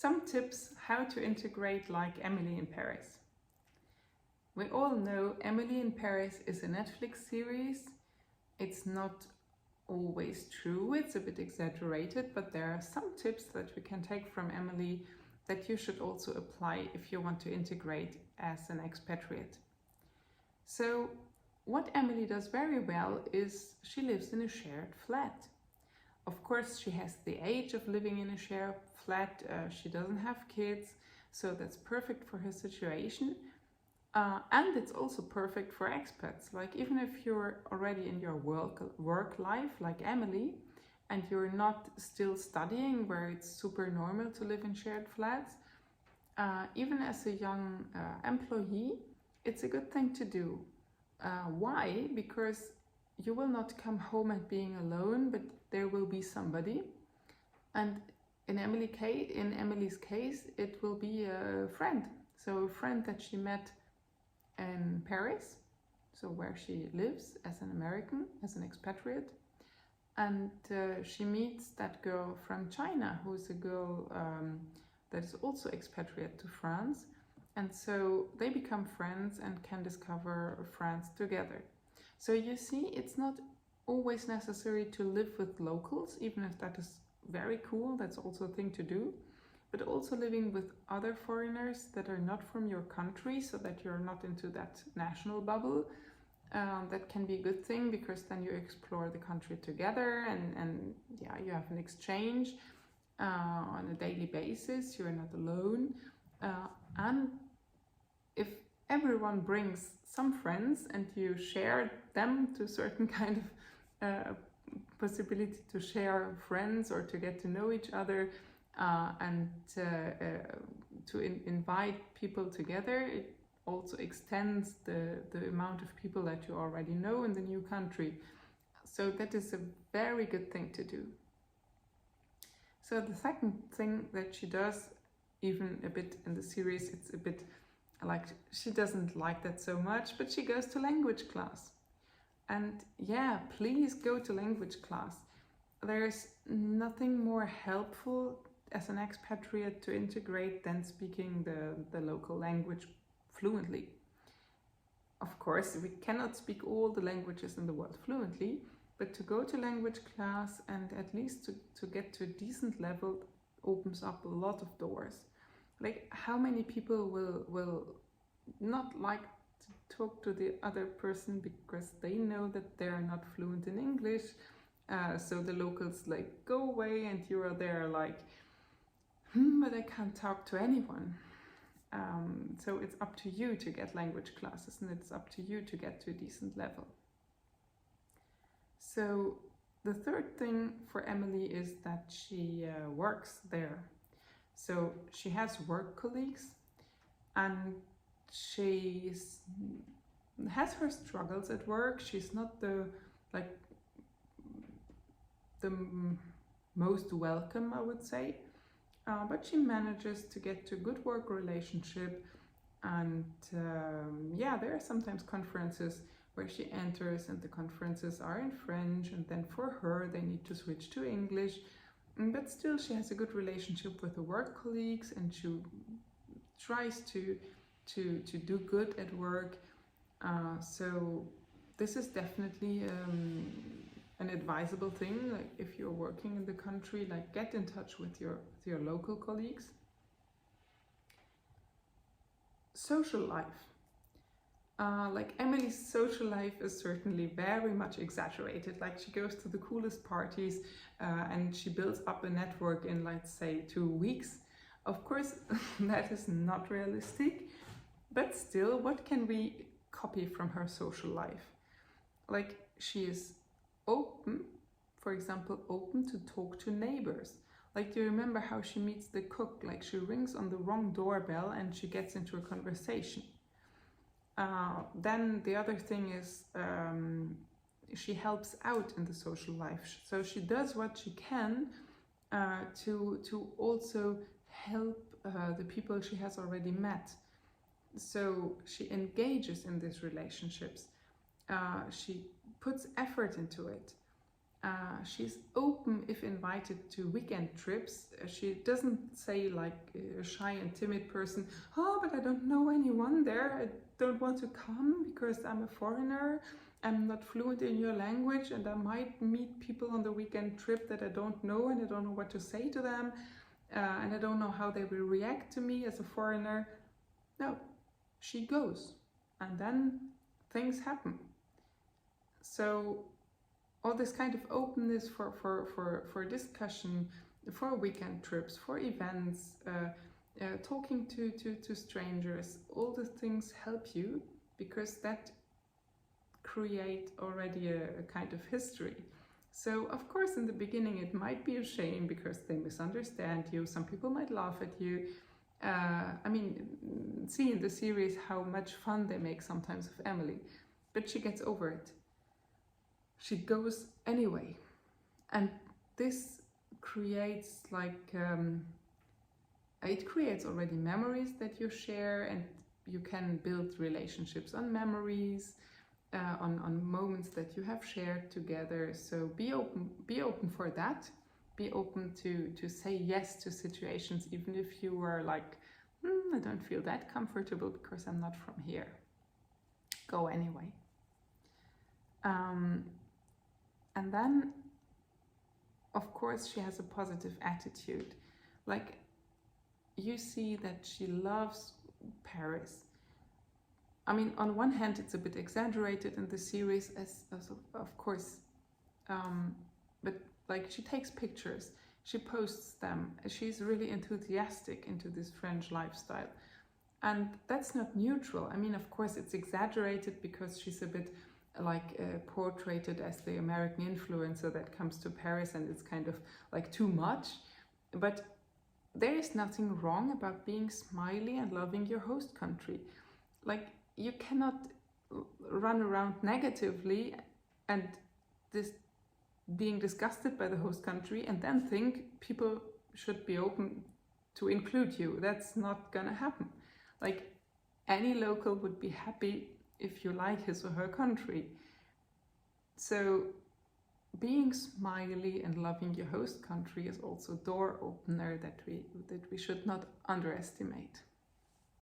Some tips how to integrate like Emily in Paris. We all know Emily in Paris is a Netflix series. It's not always true, it's a bit exaggerated, but there are some tips that we can take from Emily that you should also apply if you want to integrate as an expatriate. So what Emily does very well is she lives in a shared flat. Of course, she has the age of living in a shared flat. She doesn't have kids, so that's perfect for her situation. And it's also perfect for expats. Like, even if you're already in your work life, like Emily, and you're not still studying, where it's super normal to live in shared flats, even as a young employee, it's a good thing to do. Why? Because you will not come home and being alone, but there will be somebody. And in Emily's case, it will be a friend. So a friend that she met in Paris, so where she lives as an American, as an expatriate. And she meets that girl from China, who's a girl that is also expatriate to France. And so they become friends and can discover France together. So you see, it's not always necessary to live with locals, even if that is very cool, that's also a thing to do. But also living with other foreigners that are not from your country, so that you're not into that national bubble. That can be a good thing, because then you explore the country together, and yeah, you have an exchange on a daily basis. You're not alone. And if everyone brings some friends and you share them to a certain kind of possibility to share friends or to get to know each other, and to invite people together, it also extends the amount of people that you already know in the new country. So that is a very good thing to do. So the second thing that she does, even a bit in the series, it's a bit like she doesn't like that so much, but she goes to language class. And yeah, please go to language class. There's nothing more helpful as an expatriate to integrate than speaking the local language fluently. Of course, we cannot speak all the languages in the world fluently, but to go to language class and at least to get to a decent level opens up a lot of doors. Like, how many people will not like to talk to the other person because they know that they are not fluent in English? So the locals like go away, and you are there like, but I can't talk to anyone. So it's up to you to get language classes, and it's up to you to get to a decent level. So the third thing for Emily is that she works there. So she has work colleagues, and she has her struggles at work. She's not the most welcome, I would say, but she manages to get to a good work relationship. And yeah, there are sometimes conferences where she enters and the conferences are in French, and then for her they need to switch to English. But still, she has a good relationship with the work colleagues, and she tries to do good at work. So this is definitely an advisable thing. Like, if you're working in the country, like, get in touch with your local colleagues. Social life. Like, Emily's social life is certainly very much exaggerated. Like, she goes to the coolest parties and she builds up a network in, let's say, 2 weeks. Of course, that is not realistic, but still, what can we copy from her social life? Like, she is open, for example, open to talk to neighbors. Like, do you remember how she meets the cook? Like, she rings on the wrong doorbell and she gets into a conversation. Then the other thing is she helps out in the social life. So she does what she can to also help the people she has already met. So she engages in these relationships. She puts effort into it. She's open if invited to weekend trips. She doesn't say like a shy and timid person, oh, but I don't know anyone there. I don't want to come because I'm a foreigner. I'm not fluent in your language and I might meet people on the weekend trip that I don't know and I don't know what to say to them. And I don't know how they will react to me as a foreigner. No, she goes. And then things happen. So all this kind of openness for discussion, for weekend trips, for events, talking to strangers, all the things help you because that create already a kind of history. So of course in the beginning it might be a shame because they misunderstand you, some people might laugh at you. I mean, see in the series how much fun they make sometimes of Emily, but she gets over it. She goes anyway, and this creates like it creates already memories that you share, and you can build relationships on memories, on moments that you have shared together. So be open for that. Be open to say yes to situations, even if you are like, I don't feel that comfortable because I'm not from here. Go anyway. And then, of course, she has a positive attitude. Like, you see that she loves Paris. I mean, on one hand, it's a bit exaggerated in the series, as of course, but like she takes pictures, she posts them, she's really enthusiastic into this French lifestyle. And that's not neutral. I mean, of course, it's exaggerated because she's a bit like portrayed as the American influencer that comes to Paris, and it's kind of like too much. But there is nothing wrong about being smiley and loving your host country. Like, you cannot run around negatively and this being disgusted by the host country and then think people should be open to include you. That's not gonna happen. Like, any local would be happy if you like his or her country. So being smiley and loving your host country is also a door opener that we should not underestimate.